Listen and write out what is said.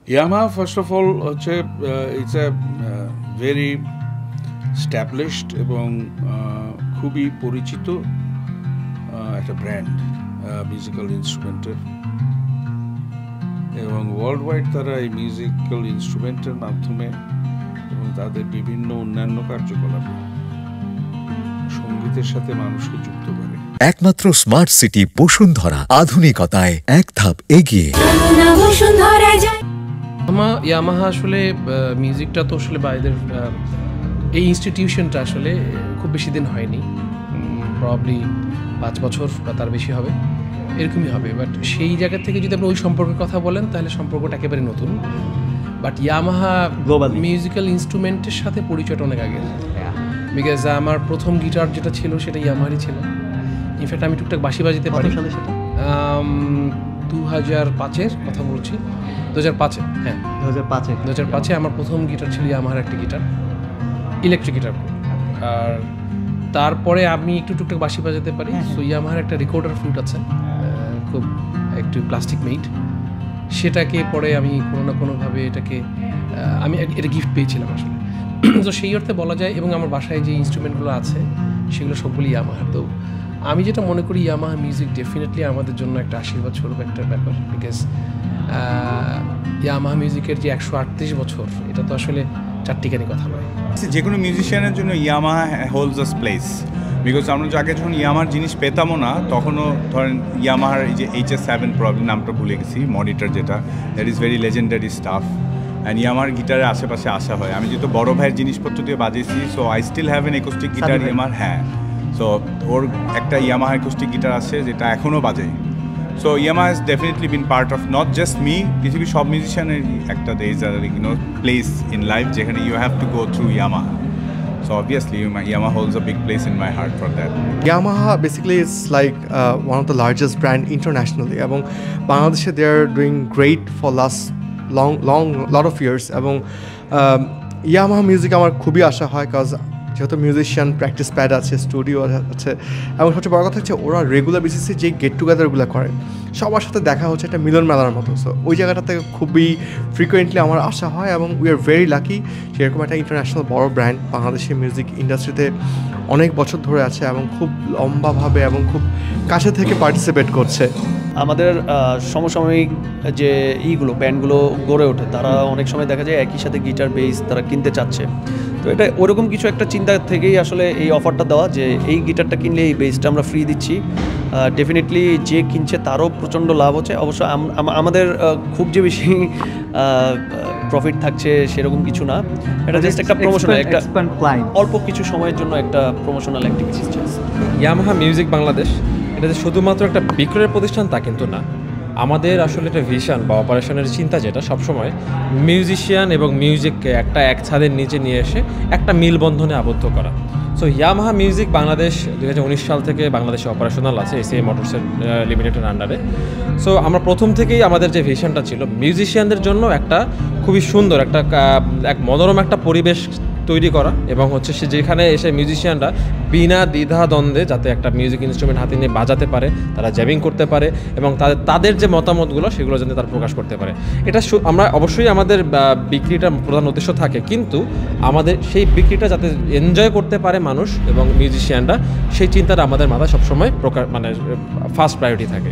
Yamaha, first of all, it's a very established এবং খুবই পরিচিত একটা ব্র্যান্ড মিউজিক্যাল ইনস্ট্রুমেন্টের, এবং ওয়ার্ল্ড ওয়াইড তারা এই মিউজিক্যাল ইনস্ট্রুমেন্টের মাধ্যমে এবং তাদের বিভিন্ন অন্যান্য কার্যকলাপে সঙ্গীতের সাথে মানুষকে যুক্ত করে। একমাত্র স্মার্ট সিটি বসুন্ধরা, আধুনিকতায় এক ধাপ এগিয়ে। ইয়ামাহা আসলে মিউজিকটা তো আসলে বাইদের এই ইনস্টিটিউশনটা আসলে খুব বেশি দিন হয়নি, প্রবাবলি 5 বছর বা তার বেশি হবে, এরকমই হবে। বাট সেই জায়গা থেকে যদি আপনি ওই সম্পর্কের কথা বলেন তাহলে সম্পর্কটা একেবারে নতুন। বাট ইয়ামাহা মিউজিক্যাল ইনস্ট্রুমেন্টের সাথে পরিচয়টা অনেক আগে, বিকজ আমার প্রথম গিটার যেটা ছিল সেটা ইয়ামাহারই ছিল। ইনফ্যাক্ট আমি টুকটাক বাঁশি বাজাতে পারি। 2005-এর কথা বলছি, 2005-এ, হ্যাঁ 2005-এ আমার প্রথম গিটার ছিল ইয়ামাহার একটা গিটার, ইলেকট্রিক গিটার। আর তারপরে আমি একটু টুকটাক বাঁশি বাজাতে পারি। সো ইয়ামাহার একটা রেকর্ডার ফ্লুট আছে, খুব একটু প্লাস্টিক মেড, সেটাকে পরে আমি কোনো না কোনোভাবে আমি এটা গিফট পেয়েছিলাম আসলে। তো সেই অর্থে বলা যায়, এবং আমার বাসায় যে ইনস্ট্রুমেন্টগুলো আছে সেগুলো সবগুলি ইয়ামাহার। তো আমি যেটা মনে করি ইয়ামাহা মিউজিক ডেফিনেটলি আমাদের জন্য একটা আশীর্বাদ স্বরূপ একটা ব্যাপার, বিকজ ইয়ামাহা মিউজিকের যে 138 বছর, এটা তো আসলে চারটিখানি কথা নয়। যে কোনো মিউজিশিয়ানের জন্য Yamaha holds a place, because আমরা আগে যখন ইয়ামাহার জিনিস পেতামও না, তখনও ধরেন ইয়ামাহার এই যে HS7 প্রবলেম নামটা ভুলে গেছি, মনিটর যেটা, that is very legendary stuff. And ইয়ামাহার গিটারের আশেপাশে আসা হয়। আমি যেহেতু বড় ভাইয়ের জিনিসপত্র দিয়ে বাজিয়েছি, so I still have an acoustic guitar ইয়ামাহার। হ্যাঁ, সো ওর একটা ইয়ামাহা অ্যাকোস্টিক গিটার আছে যেটা এখনও বাজে। So Yamaha has definitely been part of not just me, পৃথিবীর সব মিউজিশিয়ানের একটা there is a place in life যেখানে you have to go through Yamaha. So obviously Yamaha holds a big place in my heart for that. Yamaha basically is like one of the largest brand internationally, এবং বাংলাদেশে they are doing great for last long lot of years, এবং Yamaha music আমার খুবই আশা হয়, কাজ যেহেতু musician practice pad আছে, studio আছে, এবং সবচেয়ে বড় কথা হচ্ছে ওরা রেগুলার বেসিসে যে গেট টুগেদারগুলো করে সবার সাথে দেখা হচ্ছে একটা মিলন মেলার মতো। সো ওই জায়গাটাতে খুবই ফ্রিকোয়েন্টলি আমার আসা হয়, এবং উই আর ভেরি লাকি সেরকম একটা ইন্টারন্যাশনাল বড় ব্র্যান্ড বাংলাদেশের মিউজিক ইন্ডাস্ট্রিতে অনেক বছর ধরে আছে এবং খুব লম্বাভাবে এবং খুব কাছে থেকে পার্টিসিপেট করছে। আমাদের সমসাময়িক যে ব্যান্ডগুলো গড়ে ওঠে, তারা অনেক সময় দেখা যায় একই সাথে গিটার বেস তারা কিনতে চাচ্ছে। তো এটা ওরকম কিছু একটা চিন্তা থেকেই আসলে এই অফারটা দেওয়া, যে এই গিটারটা কিনলে এই বেসটা আমরা ফ্রি দিচ্ছি। ডেফিনেটলি যে কিনছে তারও প্রচণ্ড লাভ হচ্ছে। অবশ্য আমাদের খুব যে বেশি প্রফিট থাকছে সেরকম কিছু না, এটা জাস্ট একটা প্রমোশনাল, একটা অল্প কিছু সময়ের জন্য একটা promotional activity. Yamaha music Bangladesh এটা যে শুধুমাত্র একটা বিক্রয়ের প্রতিষ্ঠান তা কিন্তু না, আমাদের আসলে একটা ভিশন বা অপারেশনের চিন্তা যেটা সবসময় মিউজিশিয়ান এবং মিউজিককে এক ছাদের নিচে নিয়ে এসে একটা মিলবন্ধনে আবদ্ধ করা। সো ইয়ামাহা মিউজিক বাংলাদেশ 2019 সাল থেকে বাংলাদেশে অপারেশনাল আছে এসএ মোটরসের লিমিটেডের আন্ডারে। সো আমরা প্রথম থেকেই আমাদের যে ভিশনটা ছিল মিউজিশিয়ানদের জন্য একটা খুবই সুন্দর এক মনোরম একটা পরিবেশ তৈরি করা, এবং হচ্ছে সে যেখানে এসে মিউজিশিয়ানরা বিনা দ্বিধা দ্বন্দ্বে যাতে একটা মিউজিক ইনস্ট্রুমেন্ট হাতে নিয়ে বাজাতে পারে, তারা জ্যামিং করতে পারে, এবং তাদের যে মতামতগুলো সেগুলো যাতে তারা প্রকাশ করতে পারে। এটা আমরা অবশ্যই আমাদের বিক্রিটা প্রধান উদ্দেশ্য থাকে, কিন্তু আমাদের সেই বিক্রিটা যাতে এনজয় করতে পারে মানুষ এবং মিউজিশিয়ানরা, সেই চিন্তাটা আমাদের মাথায় সবসময় ফার্স্ট প্রায়োরিটি থাকে।